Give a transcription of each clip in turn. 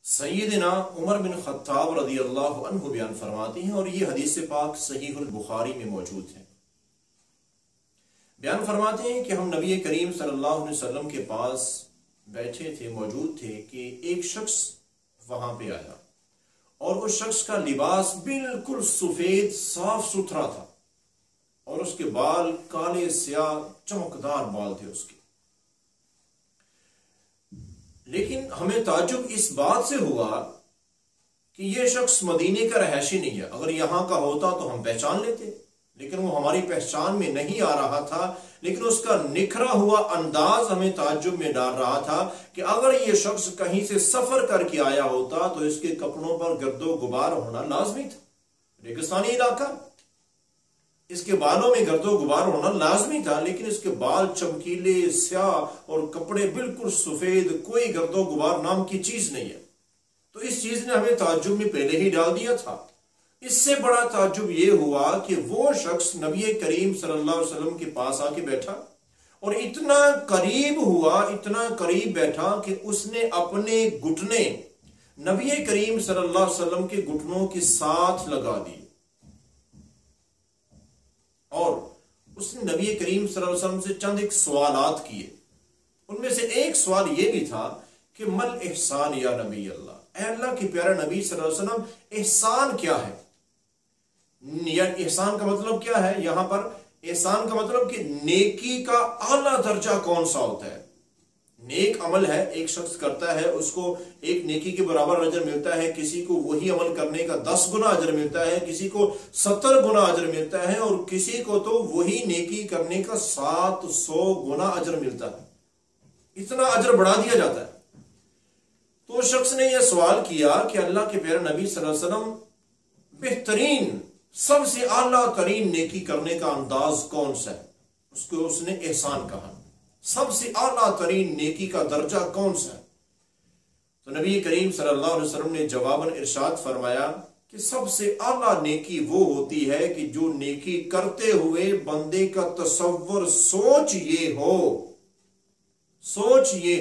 سیدنا عمر بن خطاب رضی اللہ عنہ بیان فرماتے ہیں، اور یہ حدیث پاک صحیح البخاری میں موجود ہے۔ بیان فرماتے ہیں کہ ہم نبی کریم صلی اللہ علیہ وسلم کے پاس بیٹھے تھے، موجود تھے کہ ایک شخص وہاں پہ آیا، اور اس شخص کا لباس بالکل سفید صاف ستھرا تھا، اور اس کے بال کالے سیاہ چمکدار بال تھے اس کے۔ لیکن ہمیں تعجب اس بات سے ہوا کہ یہ شخص مدینے کا رہائشی نہیں ہے، اگر یہاں کا ہوتا تو ہم پہچان لیتے، لیکن وہ ہماری پہچان میں نہیں آ رہا تھا۔ لیکن اس کا نکھرا ہوا انداز ہمیں تعجب میں ڈال رہا تھا کہ اگر یہ شخص کہیں سے سفر کر کے آیا ہوتا تو اس کے کپڑوں پر گرد و غبار ہونا لازمی تھا، ریگستانی علاقہ، اس کے بالوں میں گرد و غبار ہونا لازمی تھا، لیکن اس کے بال چمکیلے سیاہ اور کپڑے بالکل سفید، کوئی گرد و غبار نام کی چیز نہیں ہے۔ تو اس چیز نے ہمیں تعجب میں پہلے ہی ڈال دیا تھا۔ اس سے بڑا تعجب یہ ہوا کہ وہ شخص نبی کریم صلی اللہ علیہ وسلم کے پاس آ کے بیٹھا، اور اتنا قریب ہوا، اتنا قریب بیٹھا کہ اس نے اپنے گھٹنے نبی کریم صلی اللہ علیہ وسلم کے گھٹنوں کے ساتھ لگا دی، اور اس نے نبی کریم صلی اللہ علیہ وسلم سے چند ایک سوالات کیے۔ ان میں سے ایک سوال یہ بھی تھا کہ مل احسان یا نبی اللہ، اے اللہ کے پیارے نبی صلی اللہ علیہ وسلم، احسان کیا ہے؟ یا احسان کا مطلب کیا ہے؟ یہاں پر احسان کا مطلب کہ نیکی کا اعلیٰ درجہ کون سا ہوتا ہے۔ نیک عمل ہے، ایک شخص کرتا ہے، اس کو ایک نیکی کے برابر اجر ملتا ہے، کسی کو وہی عمل کرنے کا 10 گنا اجر ملتا ہے، کسی کو 70 گنا اجر ملتا ہے، اور کسی کو تو وہی نیکی کرنے کا 700 گنا اجر ملتا ہے، اتنا اجر بڑھا دیا جاتا ہے۔ تو اس شخص نے یہ سوال کیا کہ اللہ کے پیارے نبی صلی اللہ علیہ وسلم، بہترین سب سے اعلیٰ ترین نیکی کرنے کا انداز کون سا ہے؟ اس کو اس نے احسان کہا، سب سے اعلیٰ ترین نیکی کا درجہ کون سا ہے؟ تو نبی کریم صلی اللہ علیہ وسلم نے جواباً ارشاد فرمایا کہ سب سے اعلیٰ نیکی وہ ہوتی ہے کہ جو نیکی کرتے ہوئے بندے کا تصور سوچ یہ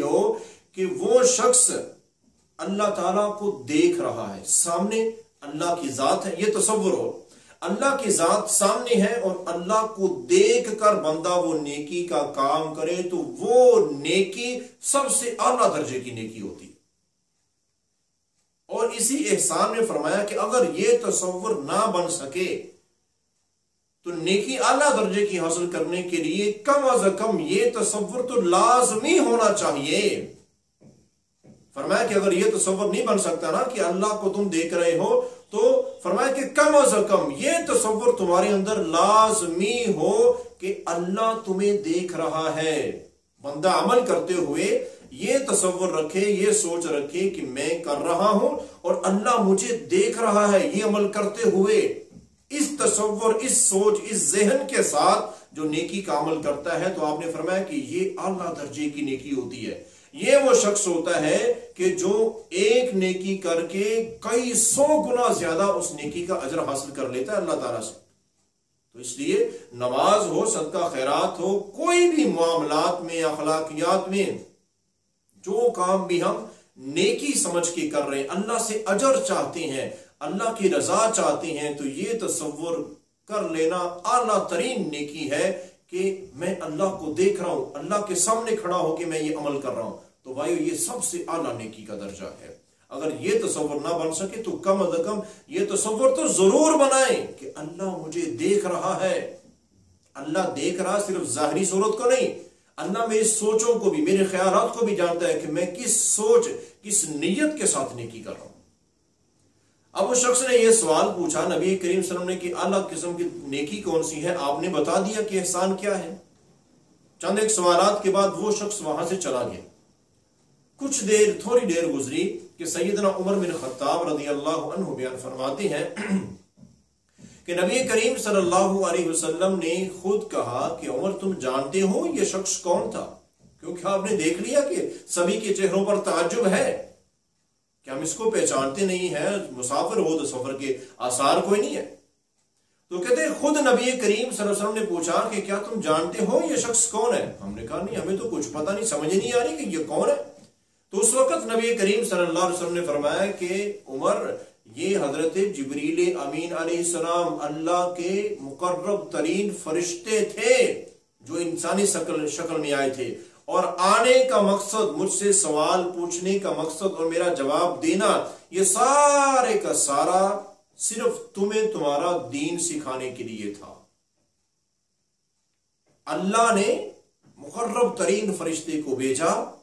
ہو کہ وہ شخص اللہ تعالیٰ کو دیکھ رہا ہے، سامنے اللہ کی ذات ہے، یہ تصور ہو، اللہ کی ذات سامنے ہے اور اللہ کو دیکھ کر بندہ وہ نیکی کا کام کرے، تو وہ نیکی سب سے اعلیٰ درجے کی نیکی ہوتی ہے۔ اور اسی احسان نے فرمایا کہ اگر یہ تصور نہ بن سکے تو نیکی اعلیٰ درجے کی حاصل کرنے کے لیے کم از کم یہ تصور تو لازمی ہونا چاہیے۔ فرمایا کہ اگر یہ تصور نہیں بن سکتا نا کہ اللہ کو تم دیکھ رہے ہو، تو فرمایا کہ کم از کم یہ تصور تمہارے اندر لازمی ہو کہ اللہ تمہیں دیکھ رہا ہے۔ بندہ عمل کرتے ہوئے یہ تصور رکھے، یہ سوچ رکھے کہ میں کر رہا ہوں اور اللہ مجھے دیکھ رہا ہے یہ عمل کرتے ہوئے۔ اس تصور، اس سوچ، اس ذہن کے ساتھ جو نیکی کا عمل کرتا ہے، تو آپ نے فرمایا کہ یہ اعلیٰ درجے کی نیکی ہوتی ہے۔ یہ وہ شخص ہوتا ہے کہ جو ایک نیکی کر کے کئی 100 گنا زیادہ اس نیکی کا اجر حاصل کر لیتا ہے اللہ تعالیٰ سے۔ تو اس لیے نماز ہو، صدقہ خیرات ہو، کوئی بھی معاملات میں، اخلاقیات میں جو کام بھی ہم نیکی سمجھ کے کر رہے ہیں، اللہ سے اجر چاہتے ہیں، اللہ کی رضا چاہتے ہیں، تو یہ تصور کر لینا اعلیٰ ترین نیکی ہے کہ میں اللہ کو دیکھ رہا ہوں، اللہ کے سامنے کھڑا ہو کے میں یہ عمل کر رہا ہوں۔ تو بھائیو، یہ سب سے اعلیٰ نیکی کا درجہ ہے۔ اگر یہ تصور نہ بن سکے تو کم از کم یہ تصور تو ضرور بنائیں کہ اللہ مجھے دیکھ رہا ہے۔ اللہ دیکھ رہا صرف ظاہری صورت کو نہیں، اللہ میری سوچوں کو بھی، میرے خیالات کو بھی جانتا ہے کہ میں کس سوچ، کس نیت کے ساتھ نیکی کر رہا ہوں۔ اب اس شخص نے یہ سوال پوچھا نبی کریم صلی اللہ علیہ وسلم نے کہ اعلیٰ قسم کی نیکی کون سی ہے؟ آپ نے بتا دیا کہ احسان کیا ہے۔ چند ایک سوالات کے بعد وہ شخص وہاں سے چلا گیا۔ کچھ دیر، تھوڑی دیر گزری کہ سیدنا عمر بن خطاب رضی اللہ عنہ بیان فرماتے ہیں کہ نبی کریم صلی اللہ علیہ وسلم نے خود کہا کہ عمر، تم جانتے ہو یہ شخص کون تھا؟ کیونکہ آپ نے دیکھ لیا کہ سبھی کے چہروں پر تعجب ہے کہ ہم اس کو پہچانتے نہیں ہیں، مسافر ہو تو سفر کے آثار کوئی نہیں ہے۔ تو کہتے ہیں خود نبی کریم صلی اللہ علیہ وسلم نے پوچھا کہ کیا تم جانتے ہو یہ شخص کون ہے؟ ہم نے کہا نہیں، ہمیں تو کچھ پتہ نہیں، سمجھ نہیں آ رہی کہ یہ کون ہے۔ تو اس وقت نبی کریم صلی اللہ علیہ وسلم نے فرمایا کہ عمر، یہ حضرت جبریل امین علیہ السلام اللہ کے مقرب ترین فرشتے تھے جو انسانی شکل میں آئے تھے، اور آنے کا مقصد، مجھ سے سوال پوچھنے کا مقصد اور میرا جواب دینا، یہ سارے کا سارا صرف تمہیں تمہارا دین سکھانے کے لیے تھا۔ اللہ نے مقرب ترین فرشتے کو بھیجا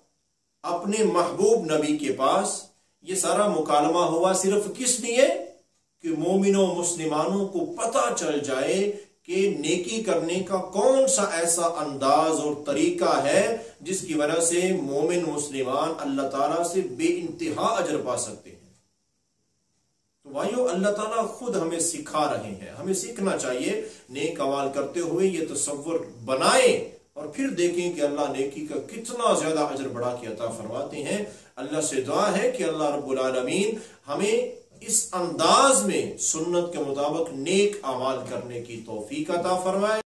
اپنے محبوب نبی کے پاس۔ یہ سارا مکالمہ ہوا صرف کس لیے؟ کہ مومنوں مسلمانوں کو پتہ چل جائے کہ نیکی کرنے کا کون سا ایسا انداز اور طریقہ ہے جس کی وجہ سے مومن مسلمان اللہ تعالیٰ سے بے انتہا اجر پا سکتے ہیں۔ تو بھائیو، اللہ تعالیٰ خود ہمیں سکھا رہے ہیں، ہمیں سیکھنا چاہیے۔ نیک اعمال کرتے ہوئے یہ تصور بنائیں اور پھر دیکھیں کہ اللہ نیکی کا کتنا زیادہ اجر بڑھا کے عطا فرماتے ہیں۔ اللہ سے دعا ہے کہ اللہ رب العالمین ہمیں اس انداز میں سنت کے مطابق نیک اعمال کرنے کی توفیق عطا فرمائے۔